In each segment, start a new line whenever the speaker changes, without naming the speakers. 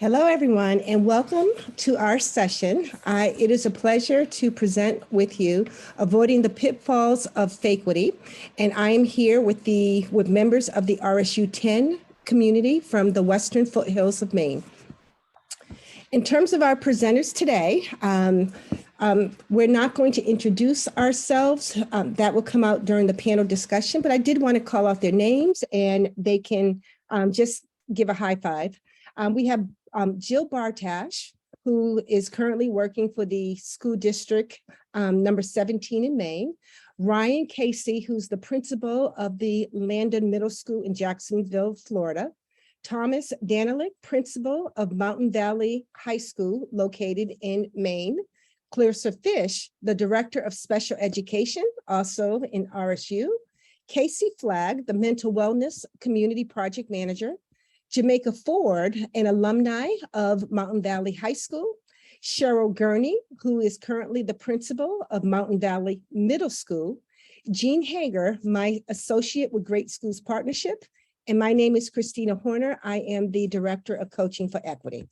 Hello, everyone, and welcome to our session. It is a pleasure to present with you Avoiding the Pitfalls of Fake-quity, and I am here with members of the RSU 10 community from the Western Foothills of Maine. In terms of our presenters today, we're not going to introduce ourselves. That will come out during the panel discussion, but I did want to call out their names and they can just give a high five. We have Jill Bartash, who is currently working for the school district number 17 in Maine. Ryan Kasey, who's the principal of the Landon Middle School in Jacksonville, Florida. Thomas Danylik, principal of Mountain Valley High School located in Maine. Clarissa Fish, the director of special education, also in RSU. Kasey Flagg, the mental wellness community project manager. Jamaica Ford, an alumni of Mountain Valley High School. Cheryl Gurney, who is currently the principal of Mountain Valley Middle School. Jean Haeger, my associate with Great Schools Partnership. And my name is Christina Horner. I am the director of coaching for equity.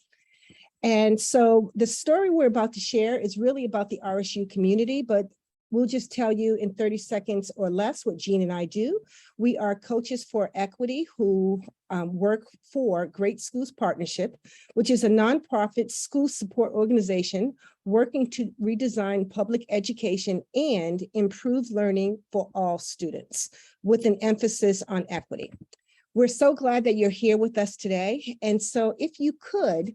And so the story we're about to share is really about the RSU community, but we'll just tell you in 30 seconds or less what Jean and I do. We are coaches for equity who work for Great Schools Partnership, which is a nonprofit school support organization working to redesign public education and improve learning for all students with an emphasis on equity. We're so glad that you're here with us today. And so if you could,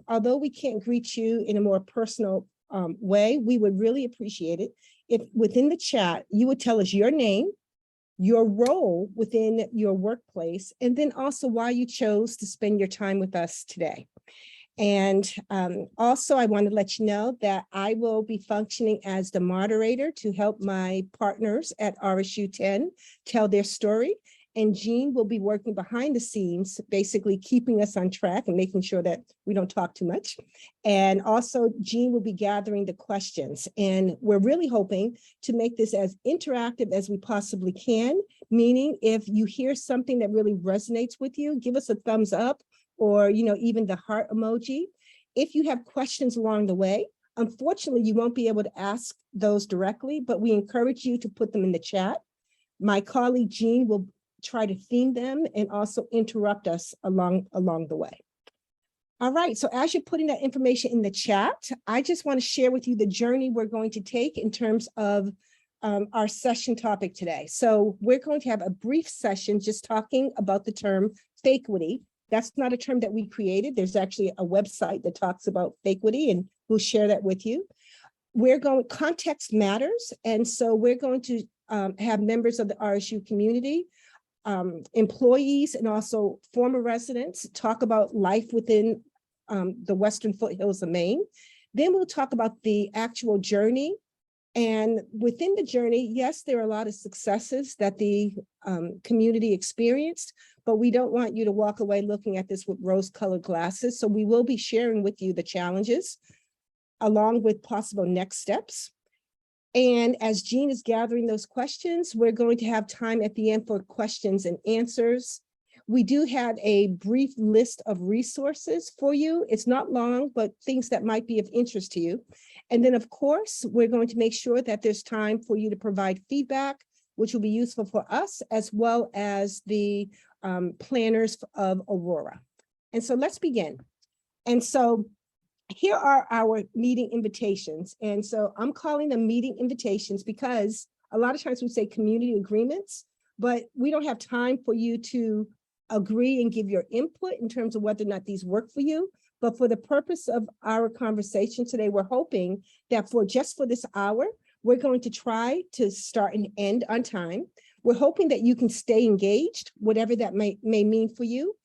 although we can't greet you in a more personal way, we would really appreciate it if within the chat, you would tell us your name, your role within your workplace, and then also why you chose to spend your time with us today. And also, I want to let you know that I will be functioning as the moderator to help my partners at RSU 10 tell their story. And Jean will be working behind the scenes, basically keeping us on track and making sure that we don't talk too much. And also Jean will be gathering the questions. And we're really hoping to make this as interactive as we possibly can, meaning if you hear something that really resonates with you, give us a thumbs up or, even the heart emoji. If you have questions along the way, unfortunately, you won't be able to ask those directly, but we encourage you to put them in the chat. My colleague Jean will try to theme them and also interrupt us along the way. All right, so as you're putting that information in the chat, I just want to share with you the journey we're going to take in terms of our session topic today. So we're going to have a brief session just talking about the term Fakequity. That's not a term that we created. There's actually a website that talks about Fakequity, and we'll share that with you. Context matters, and so we're going to have members of the RSU community, employees and also former residents talk about life within the Western Foothills of Maine. Then we'll talk about the actual journey. And within the journey, yes, there are a lot of successes that the community experienced, but we don't want you to walk away looking at this with rose-colored glasses. So we will be sharing with you the challenges along with possible next steps. And as Jean is gathering those questions, we're going to have time at the end for questions and answers. We do have a brief list of resources for you. It's not long, but things that might be of interest to you. And then, of course, we're going to make sure that there's time for you to provide feedback, which will be useful for us, as well as the planners of Aurora. And so let's begin. And so here are our meeting invitations. And so I'm calling them meeting invitations because a lot of times we say community agreements, but we don't have time for you to agree and give your input in terms of whether or not these work for you. But for the purpose of our conversation today, we're hoping that for this hour, we're going to try to start and end on time. We're hoping that you can stay engaged, whatever that may mean for you.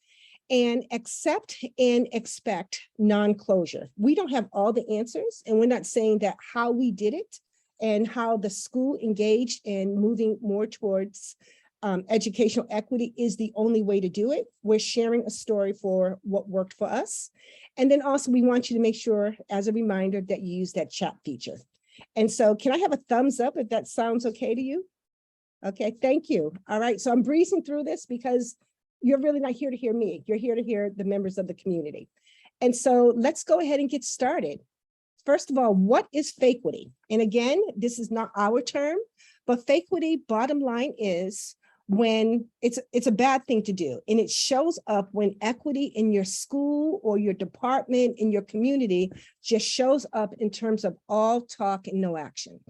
And accept and expect non-closure. We don't have all the answers, and we're not saying that how we did it and how the school engaged in moving more towards educational equity is the only way to do it. We're sharing a story for what worked for us. And then also we want you to make sure, as a reminder, that you use that chat feature. And so can I have a thumbs up if that sounds okay to you? Okay, thank you. All right, so I'm breezing through this because you're really not here to hear me. You're here to hear the members of the community. And so let's go ahead and get started. First of all, what is Fakequity? And again, this is not our term, but Fakequity, bottom line is when it's a bad thing to do. And it shows up when equity in your school or your department, in your community, just shows up in terms of all talk and no action.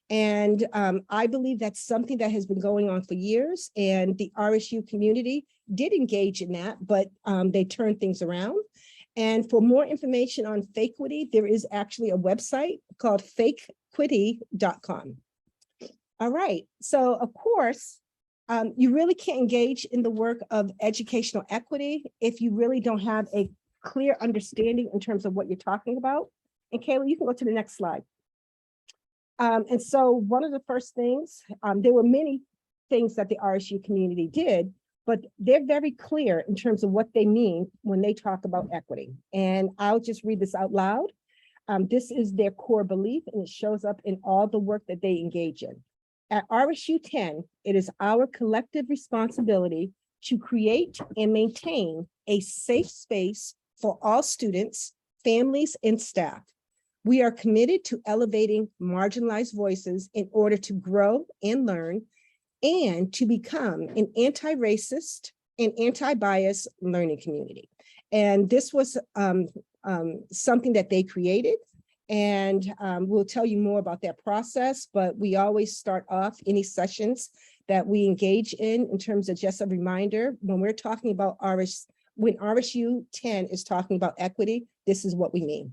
And I believe that's something that has been going on for years. And the RSU community did engage in that, but they turned things around. And for more information on Fakequity, there is actually a website called fakequity.com. All right, so of course, you really can't engage in the work of educational equity if you really don't have a clear understanding in terms of what you're talking about. And Kayla, you can go to the next slide. And so one of the first things, there were many things that the RSU community did, but they're very clear in terms of what they mean when they talk about equity. And I'll just read this out loud. This is their core belief, and it shows up in all the work that they engage in. At RSU 10, it is our collective responsibility to create and maintain a safe space for all students, families, and staff. We are committed to elevating marginalized voices in order to grow and learn and to become an anti-racist and anti-bias learning community. And this was something that they created. And we'll tell you more about that process, but we always start off any sessions that we engage in terms of just a reminder, when we're talking about when RSU 10 is talking about equity, this is what we mean.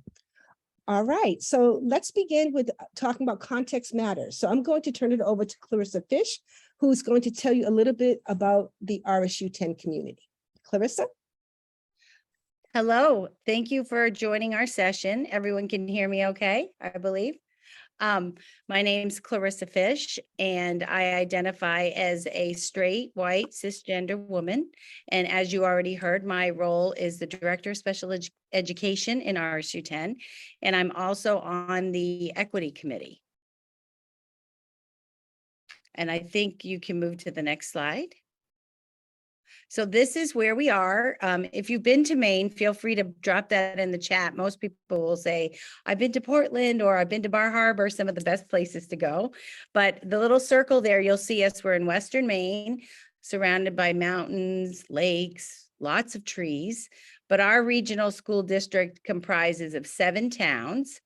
All right, so let's begin with talking about context matters. So I'm going to turn it over to Clarissa Fish, who's going to tell you a little bit about the RSU 10 community. Clarissa?
Hello, thank you for joining our session. Everyone can hear me okay, I believe. My name's Clarissa Fish, and I identify as a straight, white, cisgender woman. And as you already heard, my role is the Director of Special Education in RSU 10, and I'm also on the Equity Committee. And I think you can move to the next slide. So this is where we are. If you've been to Maine, feel free to drop that in the chat. Most people will say, I've been to Portland or I've been to Bar Harbor, some of the best places to go. But the little circle there, you'll see us, we're in Western Maine, surrounded by mountains, lakes, lots of trees. But our regional school district comprises of 7 towns.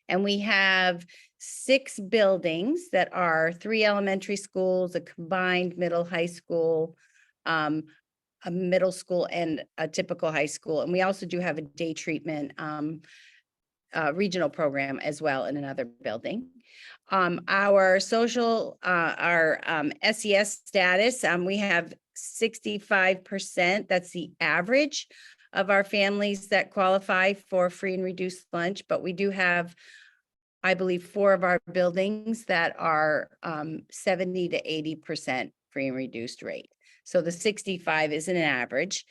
And we have 6 buildings that are 3 elementary schools, a combined middle high school, a middle school, and a typical high school. And we also do have a day treatment regional program as well in another building. Our social, our SES status, we have 65%. That's the average of our families that qualify for free and reduced lunch. But we do have, I believe, 4 of our buildings that are 70 to 80% free and reduced rate. So the 65 is an average.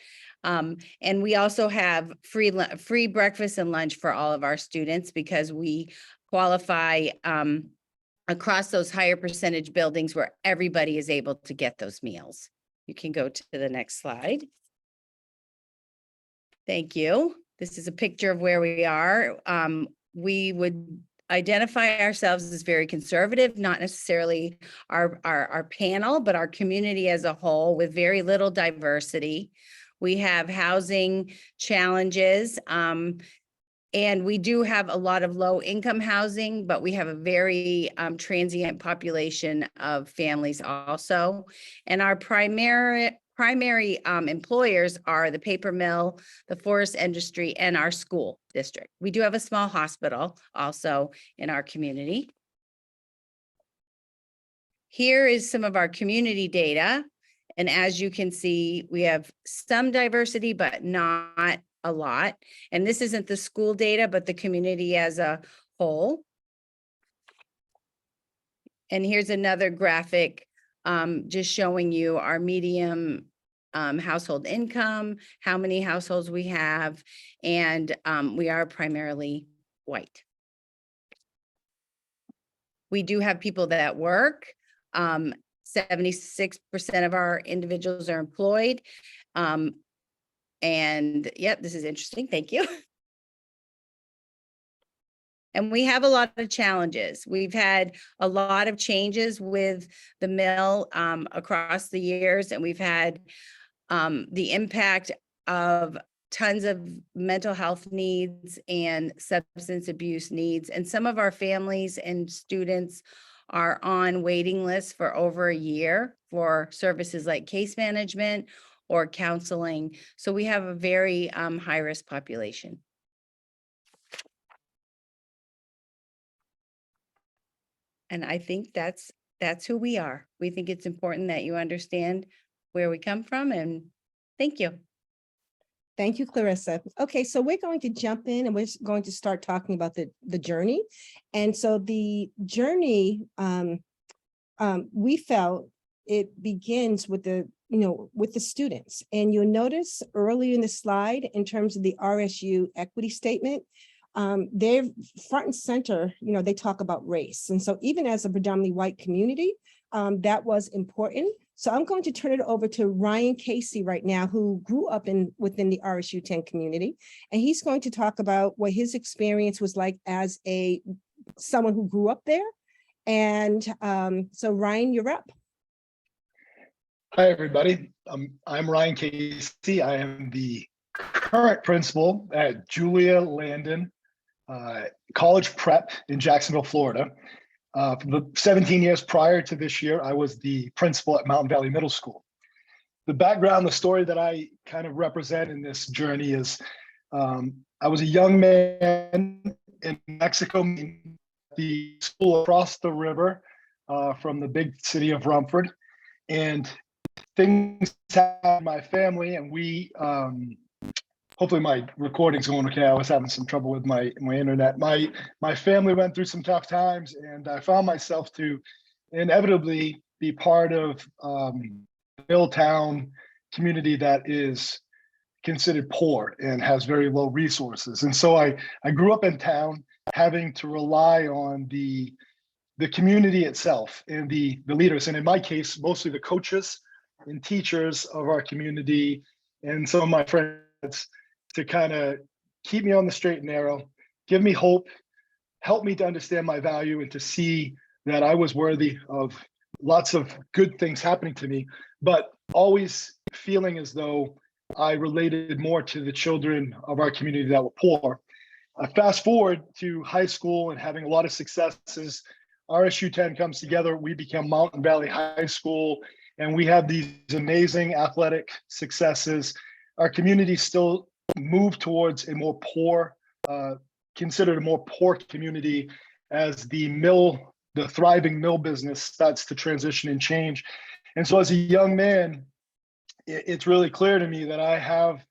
And we also have free breakfast and lunch for all of our students because we qualify across those higher percentage buildings where everybody is able to get those meals. You can go to the next slide. Thank you. This is a picture of where we are. We would identify ourselves as very conservative, not necessarily our panel, but our community as a whole, with very little diversity. We have housing challenges, and we do have a lot of low income housing, but we have a very transient population of families also. And our primary employers are the paper mill, the forest industry, and our school district. We do have a small hospital also in our community. Here is some of our community data. And as you can see, we have some diversity, but not a lot. And this isn't the school data, but the community as a whole. And here's another graphic just showing you our medium household income, how many households we have, and we are primarily white. We do have people that work. 76% of our individuals are employed. And yep, this is interesting. Thank you. And we have a lot of challenges. We've had a lot of changes with the mill across the years, and we've had the impact of tons of mental health needs and substance abuse needs. And some of our families and students are on waiting lists for over a year for services like case management or counseling. So we have a very high-risk population. And I think that's who we are. We think it's important that you understand where we come from, and thank you.
Thank you, Clarissa. Okay, so we're going to jump in and we're going to start talking about the journey. And so the journey, we felt it begins with with the students. And you'll notice early in the slide, in terms of the RSU equity statement, they're front and center, they talk about race. And so even as a predominantly white community, that was important. So I'm going to turn it over to Ryan Kasey right now, who grew up within the RSU 10 community. And he's going to talk about what his experience was like as someone who grew up there. And so Ryan, you're up.
Hi, everybody. I'm Ryan Kasey. I am the current principal at Julia Landon College Prep in Jacksonville, Florida. For the 17 years prior to this year, I was the principal at Mountain Valley Middle School. The background, the story that I kind of represent in this journey is I was a young man in Mexico, the school across the river from the big city of Rumford. And things happened in my family, and we hopefully my recording's going okay. I was having some trouble with my internet. My family went through some tough times, and I found myself to inevitably be part of a mill town community that is considered poor and has very low resources. And so I grew up in town having to rely on the community itself and the leaders, and in my case, mostly the coaches and teachers of our community and some of my friends, to kind of keep me on the straight and narrow, give me hope, help me to understand my value and to see that I was worthy of lots of good things happening to me, but always feeling as though I related more to the children of our community that were poor. Fast forward to high school and having a lot of successes, RSU 10 comes together, we become Mountain Valley High School, and we have these amazing athletic successes. Our community still moved towards a more poor, considered a more poor community as the thriving mill business starts to transition and change. And so as a young man, it's really clear to me that I have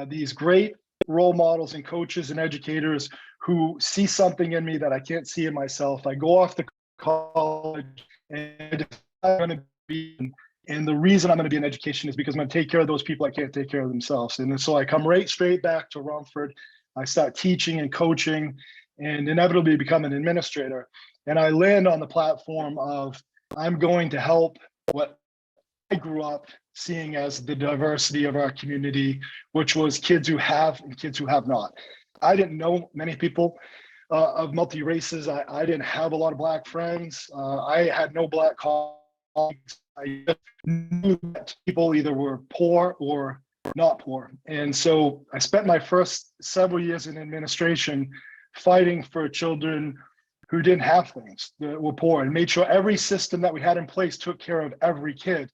these great role models and coaches and educators who see something in me that I can't see in myself. I go off to college and I'm going to be, and the reason I'm going to be in education is because I'm going to take care of those people that can't take care of themselves. And so I come right straight back to Rumford. I start teaching and coaching and inevitably become an administrator. And I land on the platform of I'm going to help what I grew up seeing as the diversity of our community, which was kids who have and kids who have not. I didn't know many people of multi-races. I didn't have a lot of Black friends. I had no Black colleagues. I just knew that people either were poor or not poor. And so I spent my first several years in administration fighting for children who didn't have things, that were poor, and made sure every system that we had in place took care of every kid.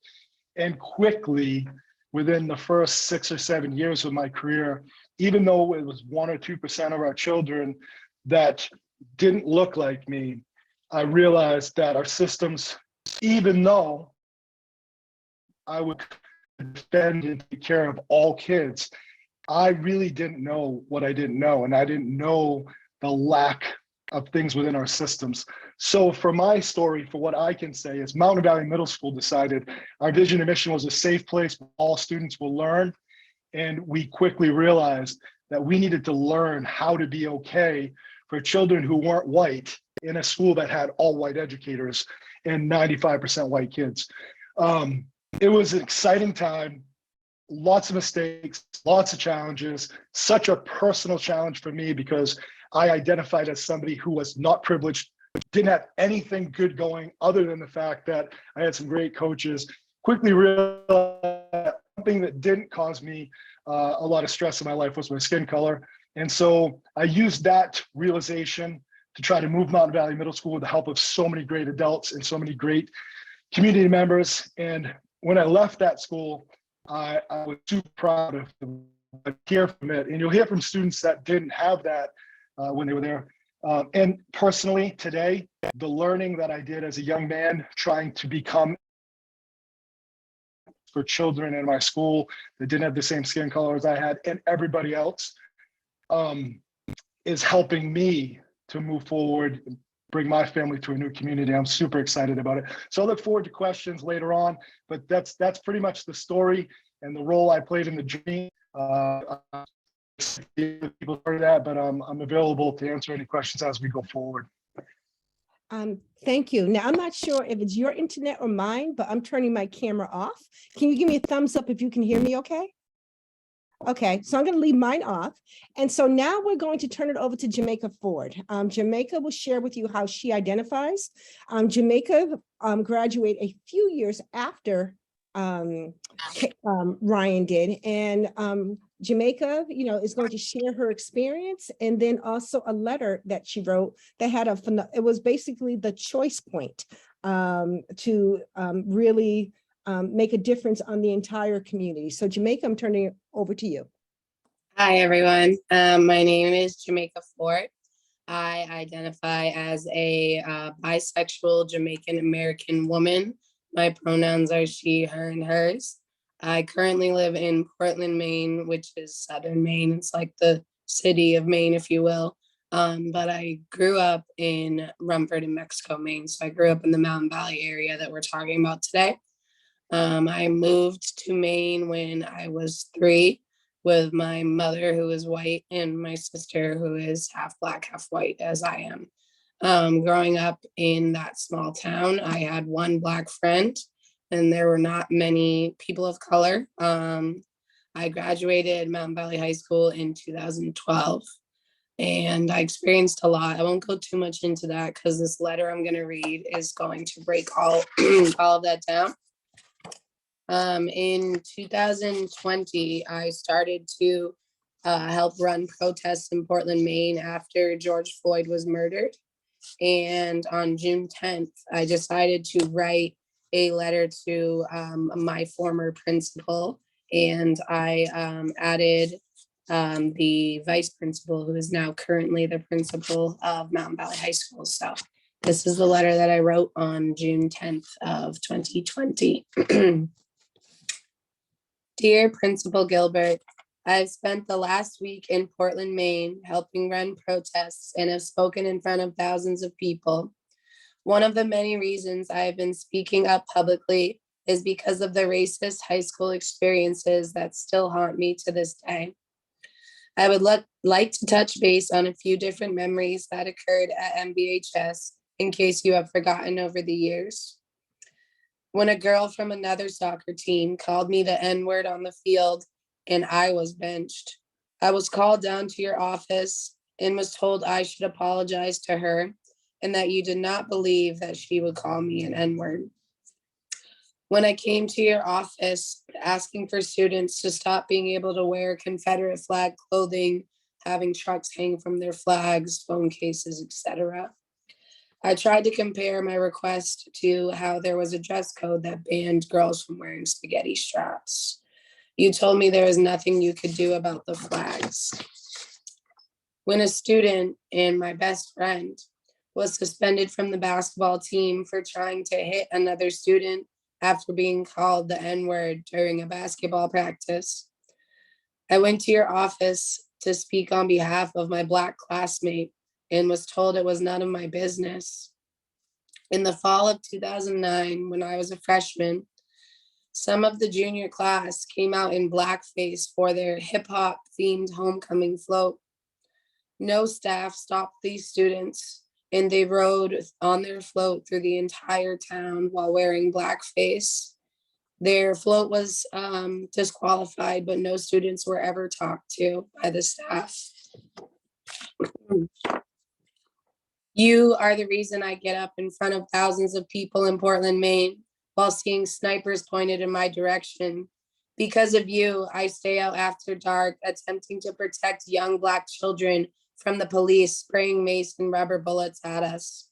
And quickly, within the first 6 or 7 years of my career, even though it was 1 or 2% of our children that didn't look like me, I realized that our systems, even though I would defend and take care of all kids, I really didn't know what I didn't know, and I didn't know the lack of things within our systems. So for my story, for what I can say is Mountain Valley Middle School decided our vision and mission was a safe place where all students will learn. And we quickly realized that we needed to learn how to be okay for children who weren't white in a school that had all white educators. and 95% white kids. It was an exciting time, lots of mistakes, lots of challenges, such a personal challenge for me because I identified as somebody who was not privileged, didn't have anything good going other than the fact that I had some great coaches. Quickly realized something that didn't cause me a lot of stress in my life was my skin color. And so I used that realization to try to move Mountain Valley Middle School with the help of so many great adults and so many great community members. And when I left that school, I was super proud of hear from it. And you'll hear from students that didn't have that when they were there. And personally, today, the learning that I did as a young man, trying to become for children in my school that didn't have the same skin color as I had and everybody else, is helping me to move forward and bring my family to a new community. I'm super excited about it. So I look forward to questions later on, but that's pretty much the story and the role I played in the journey. People heard that, but I'm available to answer any questions as we go forward.
Thank you. Now, I'm not sure if it's your internet or mine, but I'm turning my camera off. Can you give me a thumbs up if you can hear me okay? Okay, so I'm going to leave mine off. And so now we're going to turn it over to Jamaica Ford. Jamaica will share with you how she identifies. Jamaica graduated a few years after Ryan did. And Jamaica, is going to share her experience and then also a letter that she wrote that had it was basically the choice point to really make a difference on the entire community. So Jamaica, I'm turning it over to you.
Hi, everyone. My name is Jamaica Ford. I identify as a bisexual Jamaican American woman. My pronouns are she, her, and hers. I currently live in Portland, Maine, which is southern Maine. It's like the city of Maine, if you will. But I grew up in Rumford in Mexico, Maine. So I grew up in the Mountain Valley area that we're talking about today. I moved to Maine when I was 3 with my mother, who is white, and my sister, who is half Black, half white, as I am. Growing up in that small town, I had one Black friend, and there were not many people of color. I graduated Mountain Valley High School in 2012, and I experienced a lot. I won't go too much into that because this letter I'm going to read is going to break all of that down. In 2020, I started to help run protests in Portland, Maine after George Floyd was murdered. And on June 10th, I decided to write a letter to my former principal, and I added the vice principal, who is now currently the principal of Mountain Valley High School. So this is the letter that I wrote on June 10th of 2020. Dear Principal Gilbert, I've spent the last week in Portland, Maine, helping run protests and have spoken in front of thousands of people. One of the many reasons I have been speaking up publicly is because of the racist high school experiences that still haunt me to this day. I would like to touch base on a few different memories that occurred at MVHS in case you have forgotten over the years. When a girl from another soccer team called me the N-word on the field and I was benched, I was called down to your office and was told I should apologize to her and that you did not believe that she would call me an N-word. When I came to your office asking for students to stop being able to wear Confederate flag clothing, having trucks hang from their flags, phone cases, etc., I tried to compare my request to how there was a dress code that banned girls from wearing spaghetti straps. You told me there was nothing you could do about the flags. When a student and my best friend was suspended from the basketball team for trying to hit another student after being called the N-word during a basketball practice, I went to your office to speak on behalf of my Black classmate and was told it was none of my business. In the fall of 2009, when I was a freshman, some of the junior class came out in blackface for their hip-hop themed homecoming float. No staff stopped these students, and they rode on their float through the entire town while wearing blackface. Their float was disqualified, but no students were ever talked to by the staff. You are the reason I get up in front of thousands of people in Portland, Maine, while seeing snipers pointed in my direction. Because of you, I stay out after dark, attempting to protect young Black children from the police spraying mace and rubber bullets at us.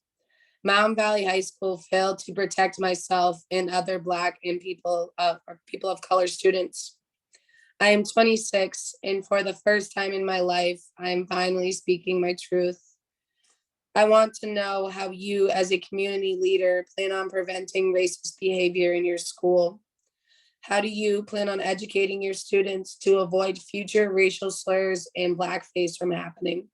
Mountain Valley High School failed to protect myself and other Black and people of color students. I am 26, and for the first time in my life, I am finally speaking my truth. I want to know how you, as a community leader, plan on preventing racist behavior in your school. How do you plan on educating your students to avoid future racial slurs and blackface from happening?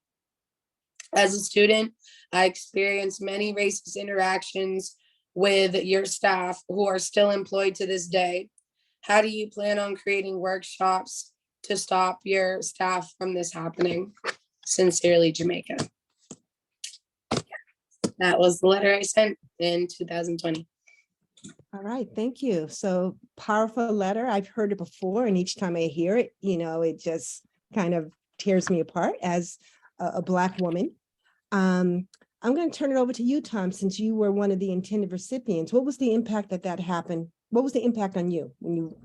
As a student, I experienced many racist interactions with your staff who are still employed to this day. How do you plan on creating workshops to stop your staff from this happening? Sincerely, Jamaica. That was the letter I sent in 2020.
All right, thank you. So powerful letter. I've heard it before, and each time I hear it, it just kind of tears me apart as a Black woman. I'm going to turn it over to you, Tom, since you were one of the intended recipients. What was the impact that happened? What was the impact on you when you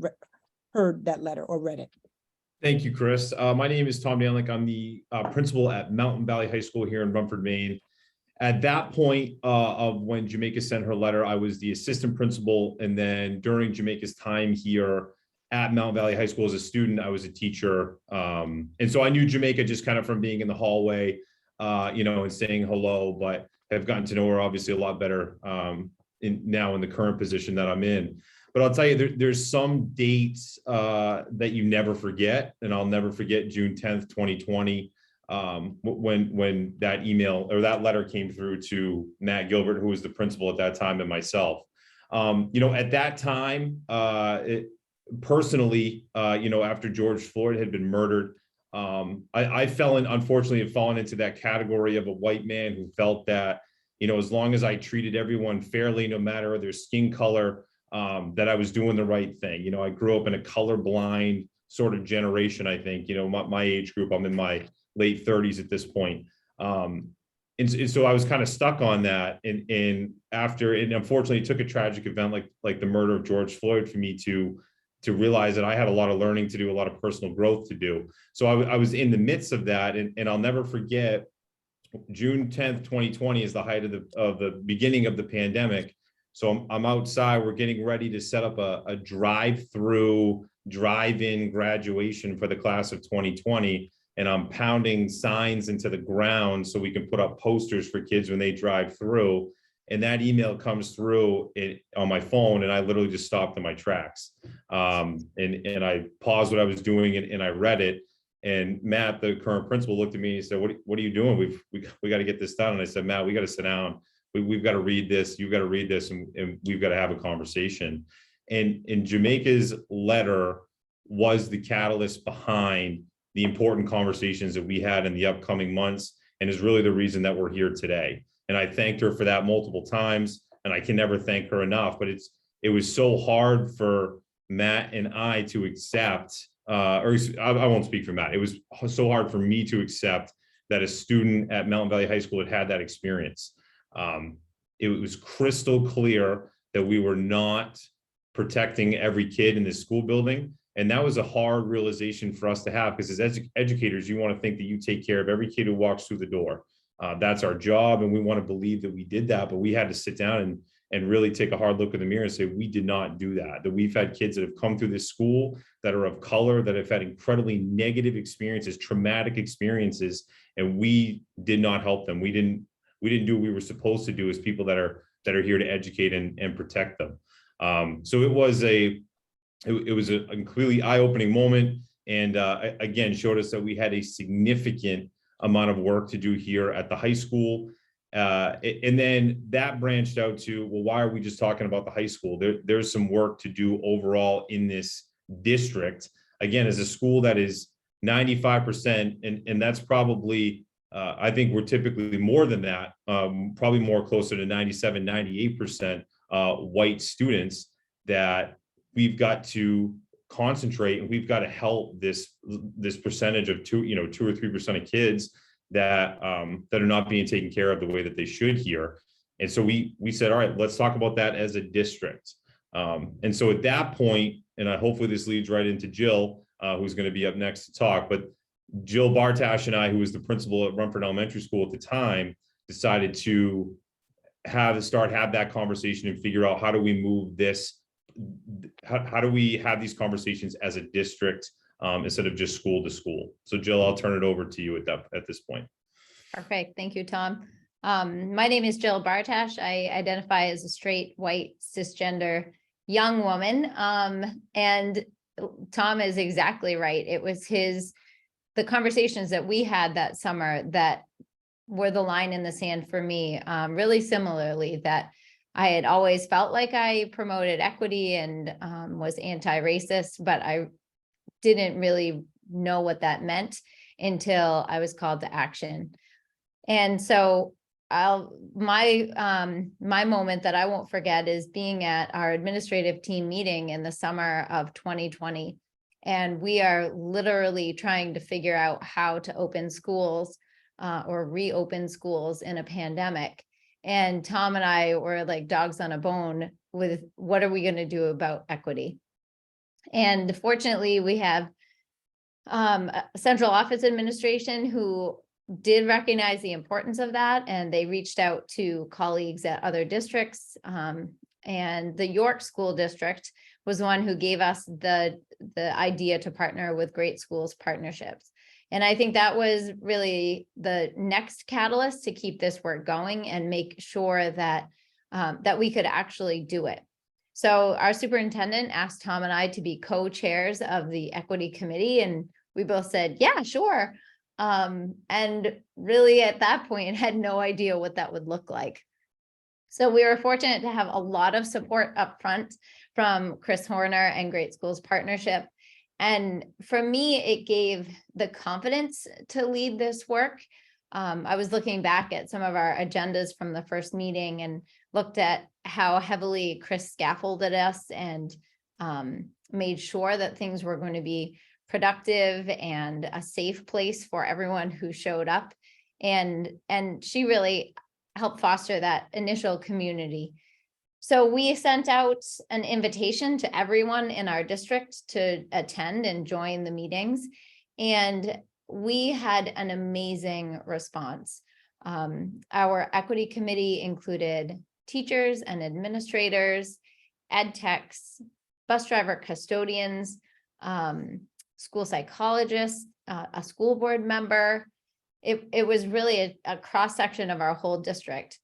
heard that letter or read it?
Thank you, Chris. My name is Tom Danylik. I'm the principal at Mountain Valley High School here in Rumford, Maine. At that point of when Jamaica sent her letter, I was the assistant principal. And then during Jamaica's time here at Mountain Valley High School as a student, I was a teacher. And so I knew Jamaica just kind of from being in the hallway, and saying hello, but have gotten to know her obviously a lot better now in the current position that I'm in. But I'll tell you, there's some dates that you never forget, and I'll never forget June 10th, 2020, when that email or that letter came through to Matt Gilbert, who was the principal at that time, and myself. At that time, personally, after George Floyd had been murdered, I unfortunately have fallen into that category of a white man who felt that, as long as I treated everyone fairly, no matter their skin color, that I was doing the right thing. I grew up in a colorblind sort of generation, I think, my age group, I'm in my late 30s at this point. And so I was kind of stuck on that. And after, and unfortunately it took a tragic event like the murder of George Floyd for me to realize that I had a lot of learning to do, a lot of personal growth to do. So I was in the midst of that, and I'll never forget June 10th, 2020 is the height of the beginning of the pandemic. So I'm outside, we're getting ready to set up a drive-through, drive-in graduation for the class of 2020. And I'm pounding signs into the ground so we can put up posters for kids when they drive through. And that email comes through on my phone, and I literally just stopped in my tracks. And I paused what I was doing and I read it. And Matt, the current principal, looked at me and he said, what are you doing? We got to get this done. And I said, Matt, we got to sit down. We've got to read this. You've got to read this, and we've got to have a conversation. And Jamaica's letter was the catalyst behind the important conversations that we had in the upcoming months, and is really the reason that we're here today. And I thanked her for that multiple times, and I can never thank her enough. But it was so hard for Matt and I to accept, I won't speak for Matt. It was so hard for me to accept that a student at Mountain Valley High School had had that experience. It was crystal clear that we were not protecting every kid in this school building. And that was a hard realization for us to have, because as educators, you want to think that you take care of every kid who walks through the door. That's our job, and we want to believe that we did that, but we had to sit down and really take a hard look in the mirror and say, we did not do that. That we've had kids that have come through this school that are of color, that have had incredibly negative experiences, traumatic experiences, and we did not help them. We didn't do what we were supposed to do as people that are here to educate and protect them. So it was a completely eye-opening moment, and again showed us that we had a significant amount of work to do here at the high school. And then that branched out to, well, why are we just talking about the high school? There's some work to do overall in this district. Again, as a school that is 95%, and that's probably I think we're typically more than that, probably more closer to 97, 98% white students, that we've got to concentrate and we've got to help this percentage of 2 or 3% of kids that that are not being taken care of the way that they should here. And so we said, all right, let's talk about that as a district. And so at that point, and hopefully this leads right into Jill, who's going to be up next to talk, but Jill Bartash and I, who was the principal at Rumford Elementary School at the time, decided to have that conversation and figure out how do we move this, how do we have these conversations as a district instead of just school to school. So Jill, I'll turn it over to you at this point.
Perfect. Thank you, Tom. My name is Jill Bartash. I identify as a straight, white, cisgender young woman. And Tom is exactly right. It was the conversations that we had that summer that were the line in the sand for me, really similarly, that I had always felt like I promoted equity and was anti-racist, but I didn't really know what that meant until I was called to action. And so my moment that I won't forget is being at our administrative team meeting in the summer of 2020. And we are literally trying to figure out how to open schools or reopen schools in a pandemic. And Tom and I were like dogs on a bone with what are we going to do about equity? And fortunately, we have a central office administration who did recognize the importance of that, and they reached out to colleagues at other districts. And the York School District was one who gave us the idea to partner with Great Schools Partnerships. And I think that was really the next catalyst to keep this work going and make sure that that we could actually do it. So our superintendent asked Tom and I to be co-chairs of the equity committee, and we both said, yeah, sure. And really at that point had no idea what that would look like. So we were fortunate to have a lot of support up front from Chris Horner and Great Schools Partnership. And for me, it gave the confidence to lead this work. I was looking back at some of our agendas from the first meeting and looked at how heavily Chris scaffolded us and made sure that things were going to be productive and a safe place for everyone who showed up. And she really helped foster that initial community. So we sent out an invitation to everyone in our district to attend and join the meetings. And we had an amazing response. Our equity committee included teachers and administrators, ed techs, bus driver custodians, school psychologists, a school board member. It was really a cross-section of our whole district.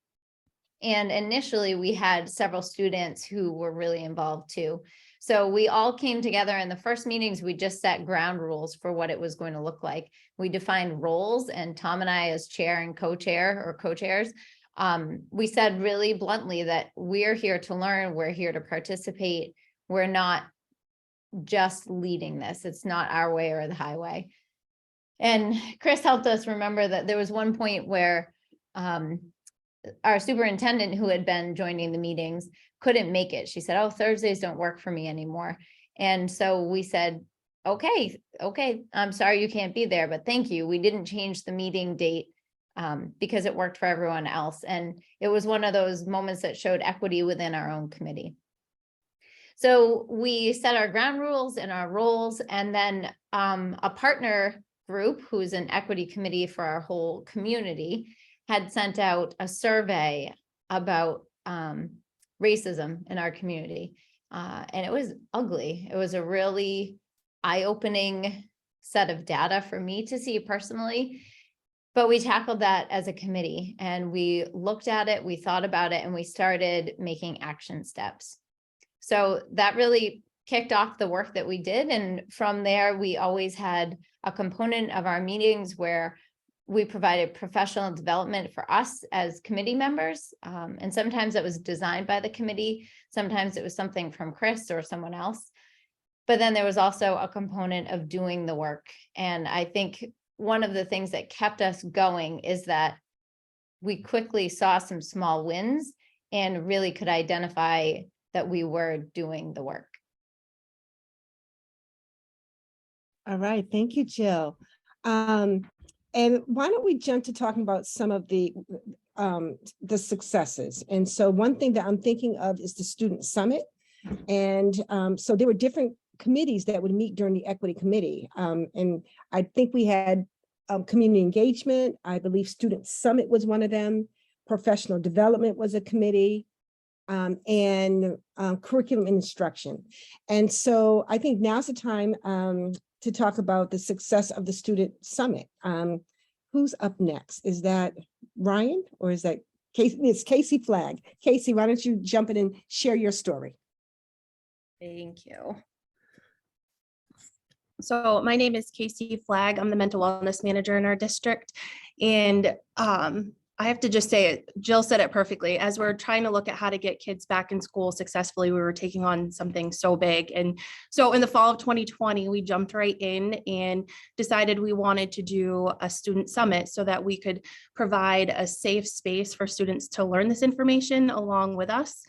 And initially we had several students who were really involved too. So we all came together in the first meetings. We just set ground rules for what it was going to look like. We defined roles, and Tom and I as chair and co-chair or co-chairs, we said really bluntly that we're here to learn, we're here to participate. We're not just leading this. It's not our way or the highway. And Chris helped us remember that there was one point where our superintendent, who had been joining the meetings, couldn't make it. She said, oh, Thursdays don't work for me anymore. And so we said, okay, I'm sorry you can't be there, but thank you. We didn't change the meeting date because it worked for everyone else. And it was one of those moments that showed equity within our own committee. So we set our ground rules and our roles, and then a partner group, who's an equity committee for our whole community, had sent out a survey about racism in our community. And it was ugly. It was a really eye-opening set of data for me to see personally. But we tackled that as a committee, and we looked at it, we thought about it, and we started making action steps. So that really kicked off the work that we did. And from there, we always had a component of our meetings where we provided professional development for us as committee members. And sometimes it was designed by the committee. Sometimes it was something from Chris or someone else. But then there was also a component of doing the work. And I think one of the things that kept us going is that we quickly saw some small wins and really could identify that we were doing the work.
All right, thank you, Jill. And why don't we jump to talking about some of the successes? And so one thing that I'm thinking of is the Student Summit. And so there were different committees that would meet during the Equity Committee. And I think we had community engagement. I believe Student Summit was one of them. Professional development was a committee. And curriculum and instruction. And so I think now's the time to talk about the success of the Student Summit. Who's up next? Is that Ryan or is that Kasey? It's Kasey Flagg. Kasey, why don't you jump in and share your story?
Thank you. So my name is Kasey Flagg. I'm the mental wellness manager in our district. And I have to just say it, Jill said it perfectly. As we're trying to look at how to get kids back in school successfully, we were taking on something so big. And so in the fall of 2020, we jumped right in and decided we wanted to do a student summit so that we could provide a safe space for students to learn this information along with us.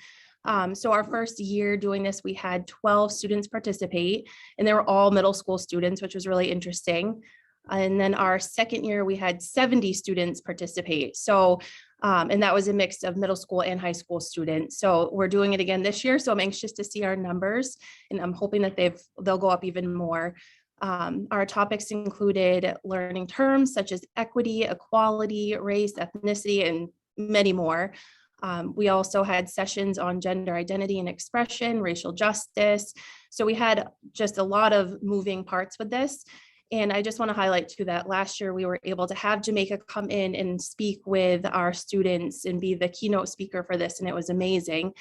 So our first year doing this, we had 12 students participate, and they were all middle school students, which was really interesting. And then our second year, we had 70 students participate. So, and that was a mix of middle school and high school students. So we're doing it again this year. So I'm anxious to see our numbers, and I'm hoping that they'll go up even more. Our topics included learning terms such as equity, equality, race, ethnicity, and many more. We also had sessions on gender identity and expression, racial justice. So we had just a lot of moving parts with this. And I just want to highlight too that last year we were able to have Jamaica come in and speak with our students and be the keynote speaker for this, and it was amazing.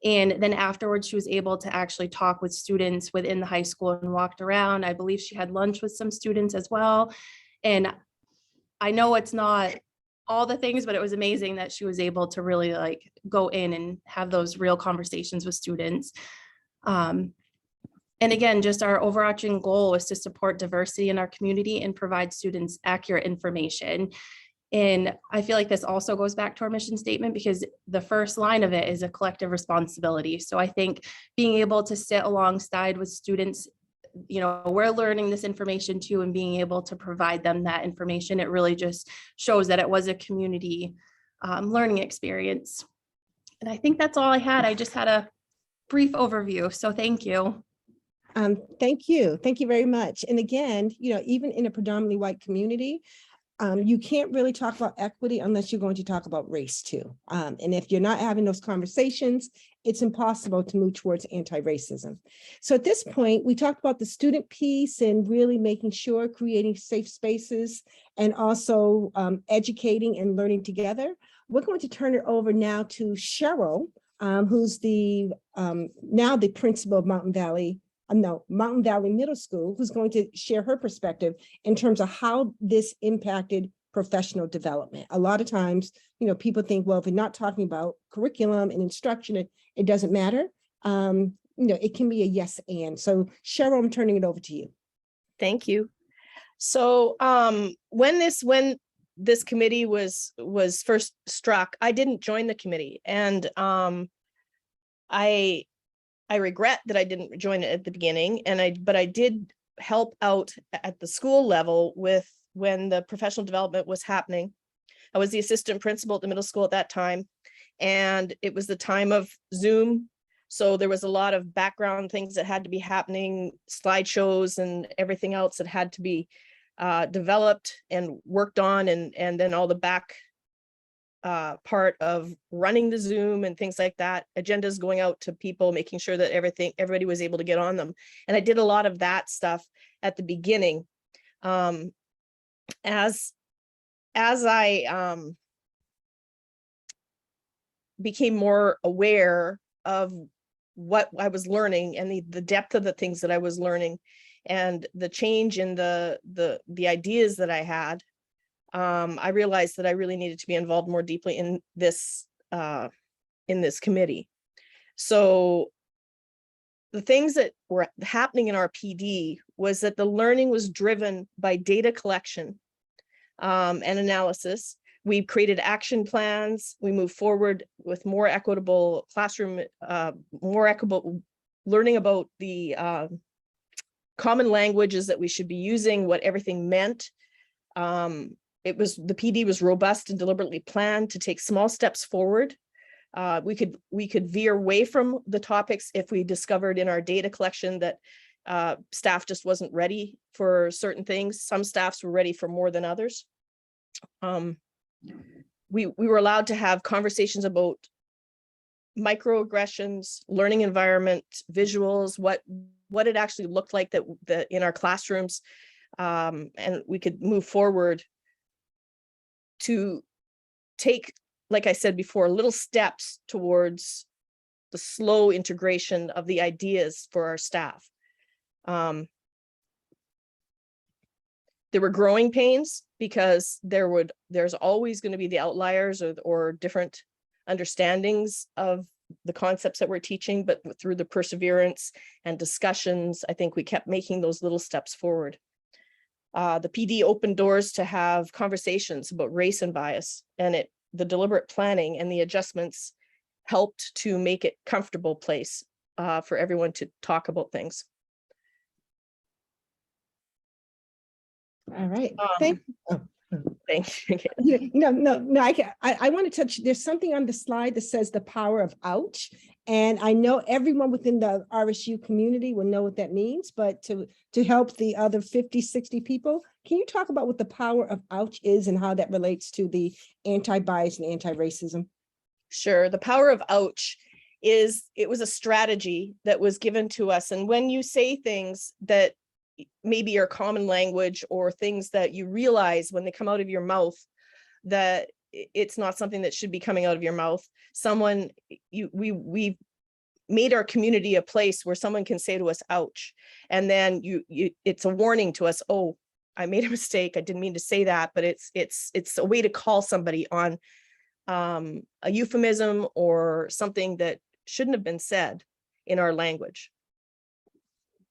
And then afterwards, she was able to actually talk with students within the high school and walked around. I believe she had lunch with some students as well. And I know it's not all the things, but it was amazing that she was able to really like go in and have those real conversations with students. And again, just our overarching goal is to support diversity in our community and provide students accurate information. And I feel like this also goes back to our mission statement because the first line of it is a collective responsibility. So I think being able to sit alongside with students, you know, we're learning this information too, and being able to provide them that information, it really just shows that it was a community learning experience. And I think that's all I had. I just had a brief overview. So thank you.
Thank you. Thank you very much. And again, you know, even in a predominantly white community, you can't really talk about equity unless you're going to talk about race too. And if you're not having those conversations, it's impossible to move towards anti-racism. So at this point, we talked about the student piece and really making sure creating safe spaces and also educating and learning together. We're going to turn it over now to Cheryl, who's now the principal of Mountain Valley Middle School, who's going to share her perspective in terms of how this impacted professional development. A lot of times, you know, people think, well, if we're not talking about curriculum and instruction, it doesn't matter. You know, it can be a yes and. So Cheryl, I'm turning it over to you.
Thank you. So when this committee was first struck, I didn't join the committee, and I regret that I didn't join it at the beginning, but I did help out at the school level with when the professional development was happening. I was the assistant principal at the middle school at that time, and it was the time of Zoom. So there was a lot of background things that had to be happening, slideshows and everything else that had to be developed and worked on, and then all the back part of running the Zoom and things like that, agendas going out to people, making sure that everybody was able to get on them. And I did a lot of that stuff at the beginning. As I became more aware of what I was learning and the depth of the things that I was learning and the change in the ideas that I had, I realized that I really needed to be involved more deeply in this committee. So the things that were happening in our PD was that the learning was driven by data collection and analysis. We've created action plans. We move forward with more equitable classroom, more equitable learning about the common languages that we should be using, what everything meant. The PD was robust and deliberately planned to take small steps forward. We could veer away from the topics if we discovered in our data collection that staff just wasn't ready for certain things. Some staffs were ready for more than others. We were allowed to have conversations about microaggressions, learning environment, visuals, what it actually looked like that in our classrooms, and we could move forward to take, like I said before, little steps towards the slow integration of the ideas for our staff. There were growing pains because there's always going to be the outliers or different understandings of the concepts that we're teaching, but through the perseverance and discussions, I think we kept making those little steps forward. The PD opened doors to have conversations about race and bias, and the deliberate planning and the adjustments helped to make it a comfortable place for everyone to talk about things.
All right. Thank you.
Thank you.
No. I want to touch. There's something on the slide that says the power of ouch, and I know everyone within the RSU community will know what that means. But to help the other 50, 60 people, can you talk about what the power of ouch is and how that relates to the anti-bias and anti-racism?
Sure. The power of ouch is it was a strategy that was given to us, and when you say things that maybe your common language or things that you realize when they come out of your mouth that it's not something that should be coming out of your mouth. We made our community a place where someone can say to us, ouch. And then it's a warning to us. Oh, I made a mistake. I didn't mean to say that, but it's a way to call somebody on a euphemism or something that shouldn't have been said in our language.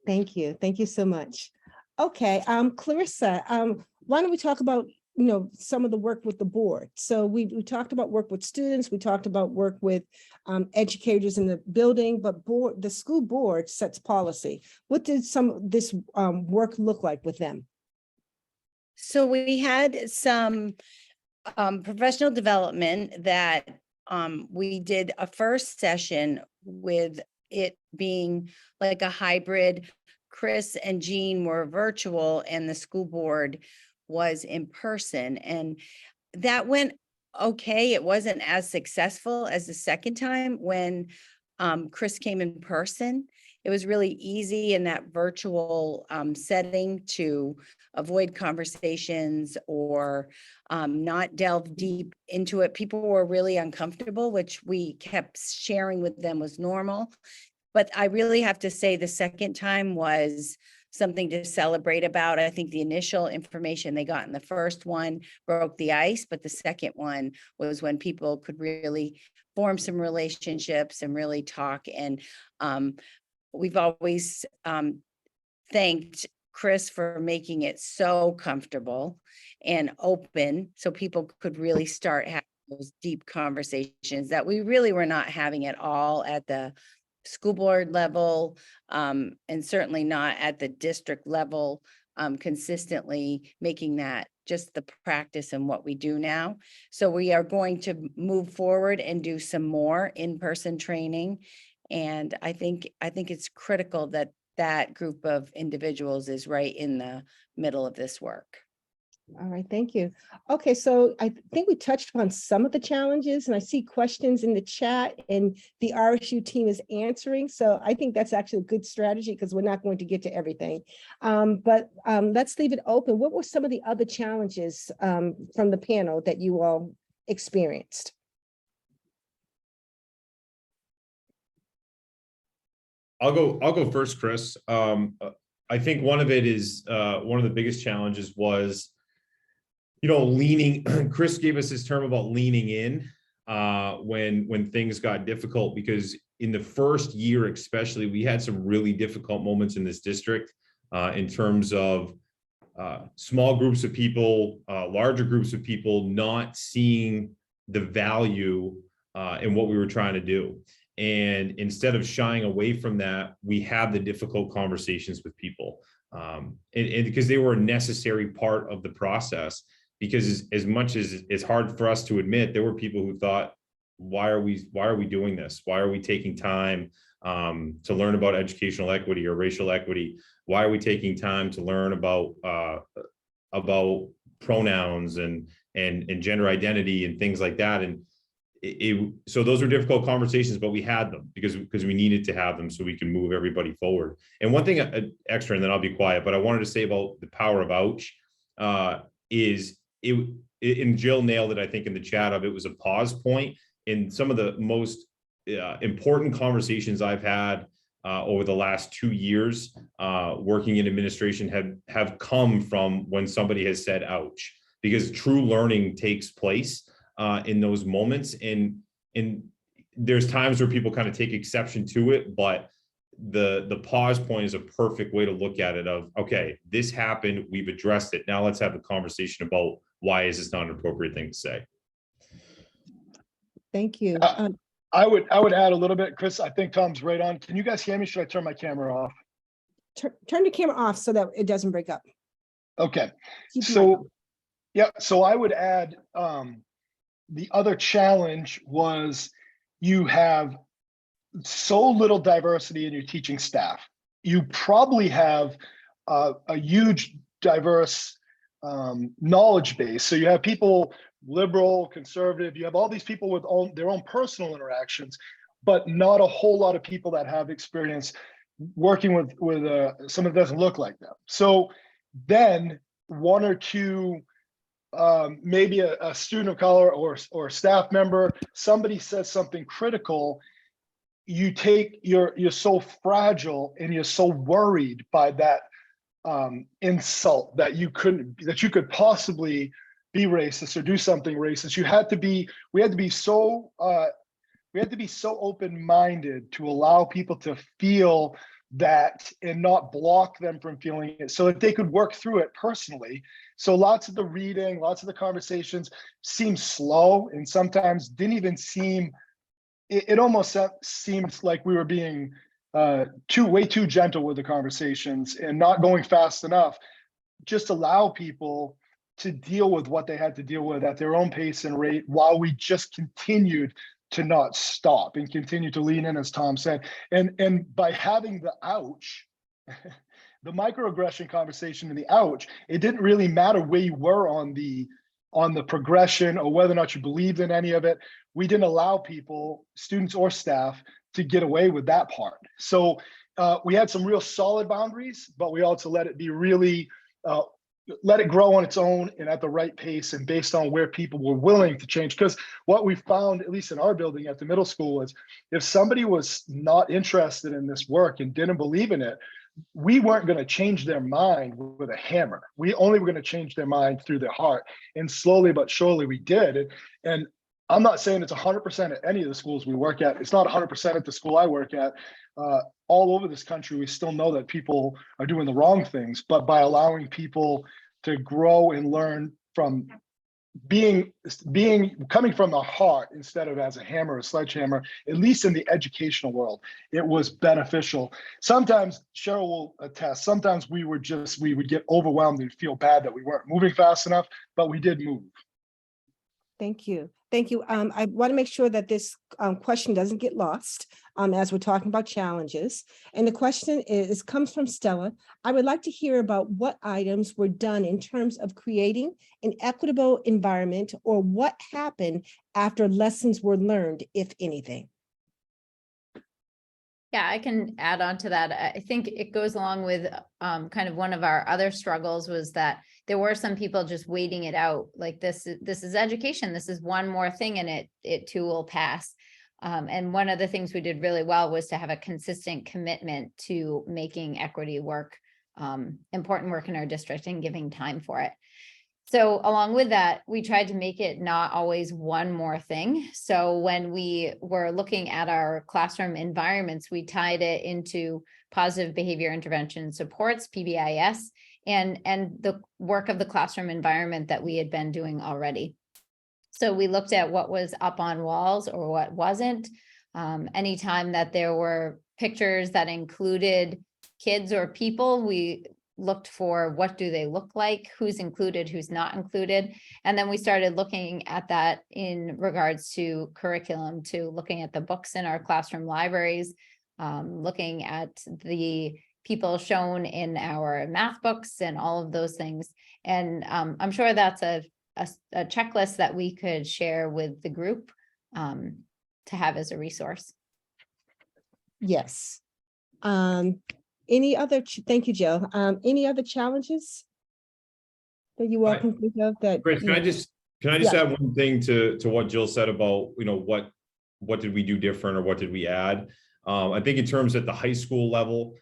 Thank you. Thank you so much. Okay, Clarissa, why don't we talk about, some of the work with the board? So we talked about work with students, we talked about work with educators in the building, but the school board sets policy. What did some of this work look like with them?
So we had some professional development that we did a first session with it being like a hybrid. Chris and Jean were virtual and the school board was in person, and that went okay. It wasn't as successful as the second time when Chris came in person. It was really easy in that virtual setting to avoid conversations or not delve deep into it. People were really uncomfortable, which we kept sharing with them was normal. But I really have to say the second time was something to celebrate about. I think the initial information they got in the first one broke the ice, but the second one was when people could really form some relationships and really talk. And we've always thanked Chris for making it so comfortable and open so people could really start having those deep conversations that we really were not having at all at the school board level, and certainly not at the district level, consistently making that just the practice and what we do now. So we are going to move forward and do some more in-person training. And I think it's critical that that group of individuals is right in the middle of this work.
All right, thank you. Okay, so I think we touched upon some of the challenges, and I see questions in the chat and the RSU team is answering. So I think that's actually a good strategy because we're not going to get to everything. But let's leave it open. What were some of the other challenges from the panel that you all experienced?
I'll go first, Chris. I think one of it is one of the biggest challenges was, leaning. Chris gave us his term about leaning in when things got difficult, because in the first year, especially, we had some really difficult moments in this district in terms of small groups of people, larger groups of people not seeing the value in what we were trying to do. And instead of shying away from that, we had the difficult conversations with people. And because they were a necessary part of the process, because as much as it's hard for us to admit, there were people who thought, why are we doing this? Why are we taking time to learn about educational equity or racial equity? Why are we taking time to learn about pronouns and gender identity and things like that? And so those were difficult conversations, but we had them because we needed to have them so we can move everybody forward. And one thing extra, and then I'll be quiet, but I wanted to say about the power of ouch is and Jill nailed it, I think, in the chat of it was a pause point in some of the most important conversations I've had over the last 2 years working in administration have come from when somebody has said ouch, because true learning takes place in those moments. And there's times where people kind of take exception to it, but the pause point is a perfect way to look at it of, okay, this happened, we've addressed it. Now let's have a conversation about why is this not an appropriate thing to say.
Thank you.
I would add a little bit, Chris. I think Tom's right on. Can you guys hear me? Should I turn my camera off?
Turn the camera off so that it doesn't break up.
Okay.
Keep
So, yeah. So I would add the other challenge was you have so little diversity in your teaching staff. You probably have a huge diverse knowledge base. So you have people liberal, conservative, you have all these people with their own personal interactions, but not a whole lot of people that have experience working with someone that doesn't look like them. So then one or two, maybe a student of color or a staff member, somebody says something critical, you're so fragile and you're so worried by that insult that you could possibly be racist or do something racist. We had to be so open-minded to allow people to feel that and not block them from feeling it so that they could work through it personally. So lots of the reading, lots of the conversations seemed slow and sometimes didn't even seem, it almost seemed like we were being way too gentle with the conversations and not going fast enough. Just allow people to deal with what they had to deal with at their own pace and rate while we just continued to not stop and continue to lean in, as Tom said. And by having the ouch, the microaggression conversation and the ouch, it didn't really matter where you were on the progression or whether or not you believed in any of it. We didn't allow people, students or staff, to get away with that part. So we had some real solid boundaries, but we also let it be really, let it grow on its own and at the right pace and based on where people were willing to change. Because what we found, at least in our building at the middle school, was if somebody was not interested in this work and didn't believe in it, we weren't going to change their mind with a hammer. We only were going to change their mind through their heart. And slowly but surely we did. And I'm not saying it's 100% at any of the schools we work at. It's not 100% at the school I work at. All over this country, we still know that people are doing the wrong things, but by allowing people to grow and learn from coming from the heart instead of as a hammer or sledgehammer, at least in the educational world, it was beneficial. Sometimes, Cheryl will attest, sometimes we would get overwhelmed and feel bad that we weren't moving fast enough, but we did move.
Thank you. Thank you. I want to make sure that this question doesn't get lost as we're talking about challenges. And the question comes from Stella. I would like to hear about what items were done in terms of creating an equitable environment, or what happened after lessons were learned, if anything.
Yeah, I can add on to that. I think it goes along with kind of one of our other struggles was that there were some people just waiting it out. Like this is education. This is one more thing and it too will pass. And one of the things we did really well was to have a consistent commitment to making equity work, important work in our district, and giving time for it. So along with that, we tried to make it not always one more thing. So when we were looking at our classroom environments, we tied it into positive behavior intervention supports, PBIS, and the work of the classroom environment that we had been doing already. So we looked at what was up on walls or what wasn't. Anytime that there were pictures that included kids or people, we looked for what do they look like, who's included, who's not included. And then we started looking at that in regards to curriculum, to looking at the books in our classroom libraries, looking at the people shown in our math books and all of those things. And I'm sure that's a checklist that we could share with the group to have as a resource.
Yes. Any other, thank you, Jill. Any other challenges that you all can think of that?
Chris, can I just add one thing to what Jill said about, what did we do different or what did we add? I think in terms at the high school level,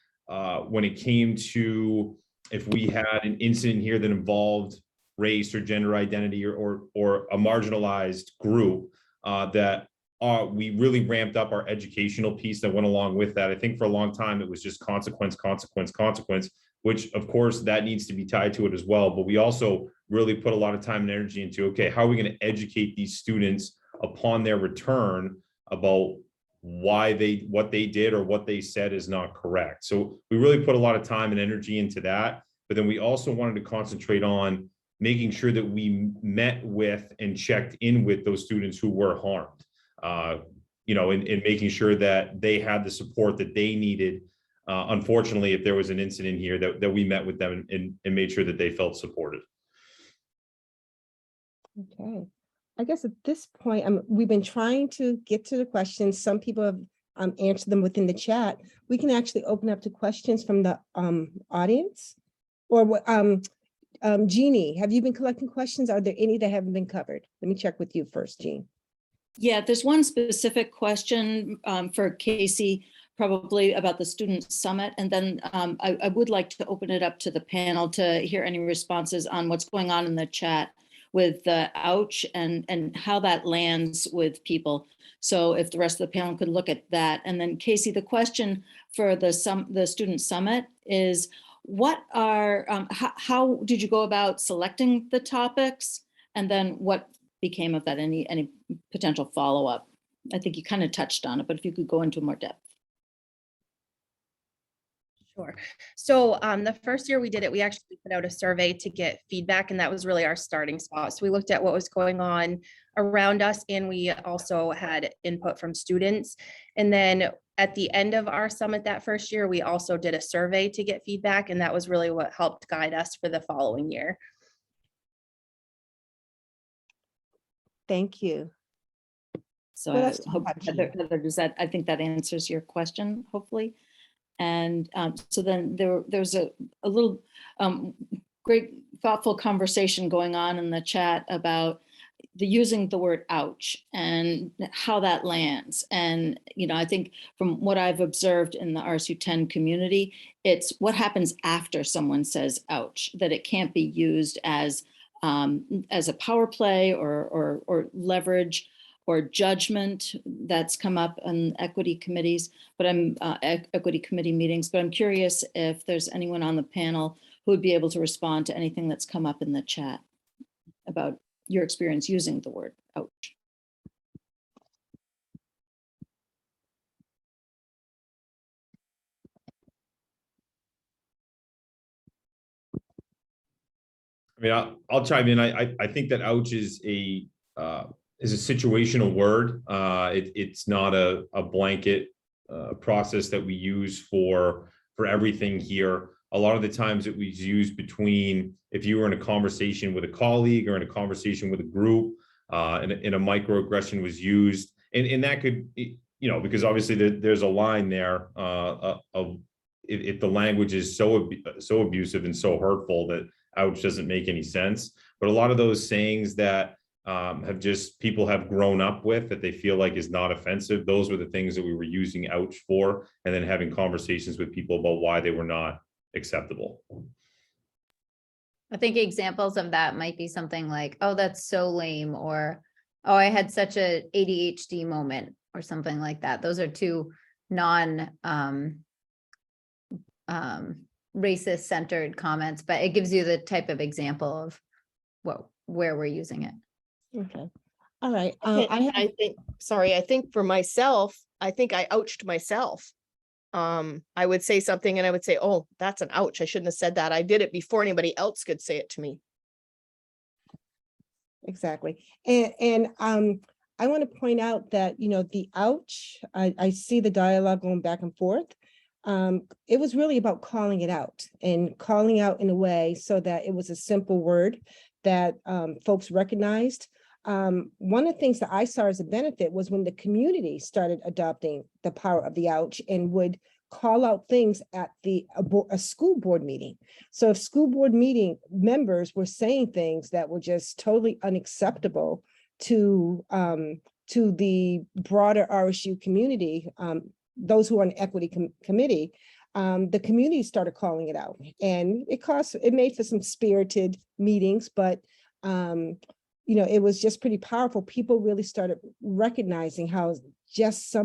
when it came to if we had an incident here that involved race or gender identity or a marginalized group, that we really ramped up our educational piece that went along with that. I think for a long time, it was just consequence, which of course that needs to be tied to it as well. But we also really put a lot of time and energy into, okay, how are we going to educate these students upon their return about what they did or what they said is not correct. So we really put a lot of time and energy into that. But then we also wanted to concentrate on making sure that we met with and checked in with those students who were harmed. In making sure that they had the support that they needed. Unfortunately, if there was an incident here, that we met with them and made sure that they felt supported.
Okay. I guess at this point, we've been trying to get to the questions. Some people have answered them within the chat. We can actually open up to questions from the audience. Or Jeannie, have you been collecting questions? Are there any that haven't been covered? Let me check with you first, Jean.
Yeah, there's one specific question for Kasey, probably about the Student Summit. And then I would like to open it up to the panel to hear any responses on what's going on in the chat with the ouch and how that lands with people. So if the rest of the panel could look at that. And then Kasey, the question for the Student Summit is, what are, how did you go about selecting the topics? And then what became of that, any potential follow-up? I think you kind of touched on it, but if you could go into more depth.
Sure. So the first year we did it, we actually put out a survey to get feedback, and that was really our starting spot. So we looked at what was going on around us, and we also had input from students. And then at the end of our summit that first year, we also did a survey to get feedback, and that was really what helped guide us for the following year.
Thank you.
So I hope, Heather, does that, I think that answers your question, hopefully. And so then there's a little great thoughtful conversation going on in the chat about using the word ouch and how that lands. And, I think from what I've observed in the RSU 10 community, it's what happens after someone says ouch, that it can't be used as a power play or leverage or judgment. That's come up in equity committees, but equity committee meetings. But I'm curious if there's anyone on the panel who would be able to respond to anything that's come up in the chat about your experience using the word ouch.
I mean, I'll chime in. I think that ouch is a situational word. It's not a blanket process that we use for everything here. A lot of the times it was used between, if you were in a conversation with a colleague or in a conversation with a group, and a microaggression was used, and that could, because obviously there's a line there of if the language is so abusive and so hurtful that ouch doesn't make any sense. But a lot of those sayings that people have grown up with that they feel like is not offensive, those were the things that we were using ouch for, and then having conversations with people about why they were not acceptable.
I think examples of that might be something like, oh, that's so lame, or, oh, I had such a ADHD moment, or something like that. Those are two non racist centered comments, but it gives you the type of example of where we're using it.
Okay. All right.
I think for myself, I think I ouched myself. I would say something and I would say, oh, that's an ouch. I shouldn't have said that. I did it before anybody else could say it to me.
Exactly. And I want to point out that, you know, the ouch, I see the dialogue going back and forth. It was really about calling it out and calling out in a way so that it was a simple word that folks recognized. One of the things that I saw as a benefit was when the community started adopting the power of the ouch and would call out things at a school board meeting. So if school board meeting members were saying things that were just totally unacceptable to the broader RSU community, those who are on the equity committee, the community started calling it out, and it made for some spirited meetings, but you know, it was just pretty powerful. People really started recognizing how just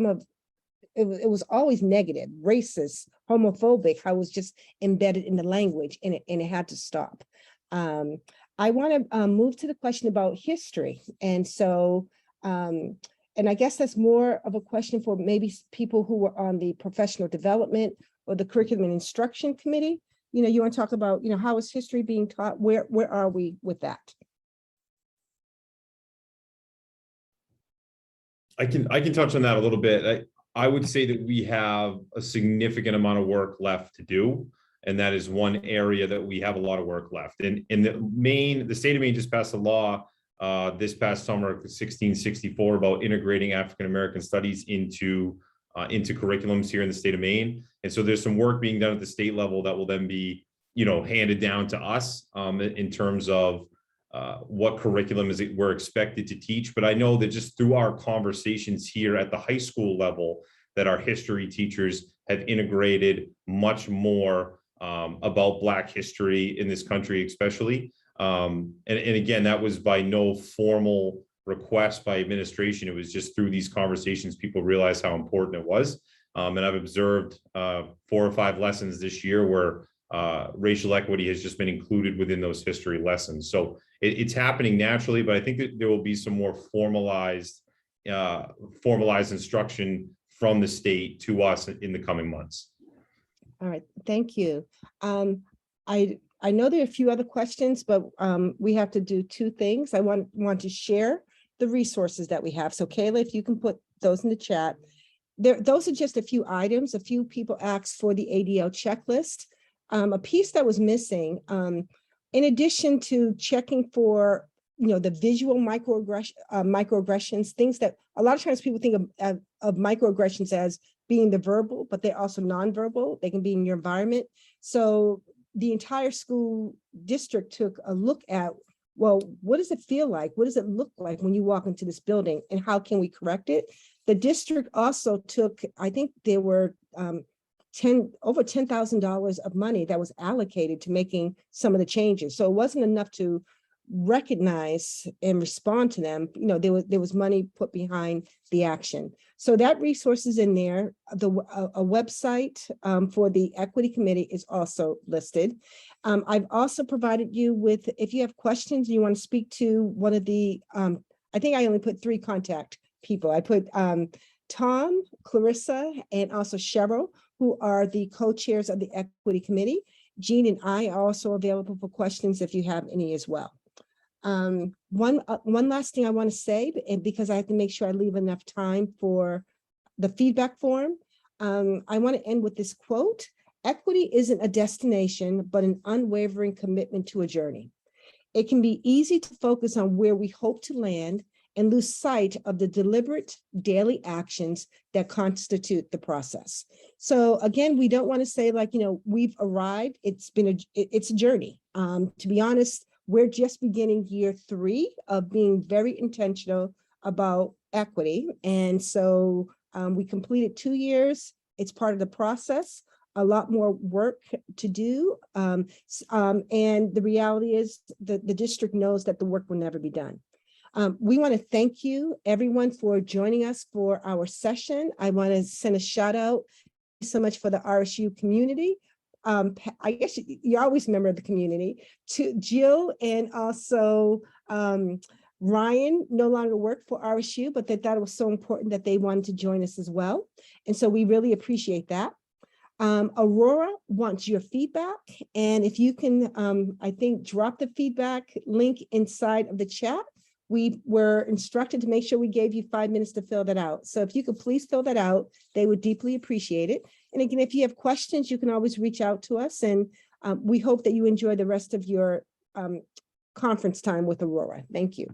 it was always negative, racist, homophobic, how it was just embedded in the language, and it had to stop. I want to move to the question about history. And so, and I guess that's more of a question for maybe people who were on the professional development or the curriculum and instruction committee. You know, you want to talk about, you know, how is history being taught? Where are we with that?
I can touch on that a little bit. I would say that we have a significant amount of work left to do. And that is one area that we have a lot of work left. And in the state of Maine just passed a law this past summer, 1664, about integrating African-American studies into curriculums here in the state of Maine. And so there's some work being done at the state level that will then be, you know, handed down to us in terms of what curriculum we're expected to teach. But I know that just through our conversations here at the high school level, that our history teachers have integrated much more about Black history in this country, especially. And again, that was by no formal request by administration. It was just through these conversations, people realized how important it was. And I've observed 4 or 5 lessons this year where racial equity has just been included within those history lessons. So it's happening naturally, but I think that there will be some more formalized instruction from the state to us in the coming months.
All right, thank you. I know there are a few other questions, but we have to do 2 things. I want to share the resources that we have. So Kayla, if you can put those in the chat. Those are just a few items. A few people asked for the ADL checklist. A piece that was missing, in addition to checking for, you know, the visual microaggressions, things that a lot of times people think of microaggressions as being the verbal, but they're also nonverbal. They can be in your environment. So the entire school district took a look at, well, what does it feel like? What does it look like when you walk into this building, and how can we correct it? The district also took, I think there were over $10,000 of money that was allocated to making some of the changes. So it wasn't enough to recognize and respond to them. You know, there was money put behind the action. So that resource is in there. A website for the equity committee is also listed. I've also provided you with, if you have questions, you want to speak to one of the, I think I only put 3 contact people. I put Tom, Clarissa, and also Cheryl, who are the co-chairs of the equity committee. Jean and I are also available for questions if you have any as well. One last thing I want to say, and because I have to make sure I leave enough time for the feedback form, I want to end with this quote: "Equity isn't a destination, but an unwavering commitment to a journey. It can be easy to focus on where we hope to land and lose sight of the deliberate daily actions that constitute the process." So again, we don't want to say like, you know, we've arrived. It's a journey. To be honest, we're just beginning year 3 of being very intentional about equity. And so we completed 2 years. It's part of the process. A lot more work to do. And the reality is the district knows that the work will never be done. We want to thank you, everyone, for joining us for our session. I want to send a shout out so much for the RSU community. I guess you're always a member of the community, to Jill and also Ryan no longer work for RSU, but they thought it was so important that they wanted to join us as well. And so we really appreciate that. Aurora wants your feedback. And if you can, I think, drop the feedback link inside of the chat. We were instructed to make sure we gave you 5 minutes to fill that out. So if you could please fill that out, they would deeply appreciate it. And again, if you have questions, you can always reach out to us. And we hope that you enjoy the rest of your conference time with Aurora. Thank you.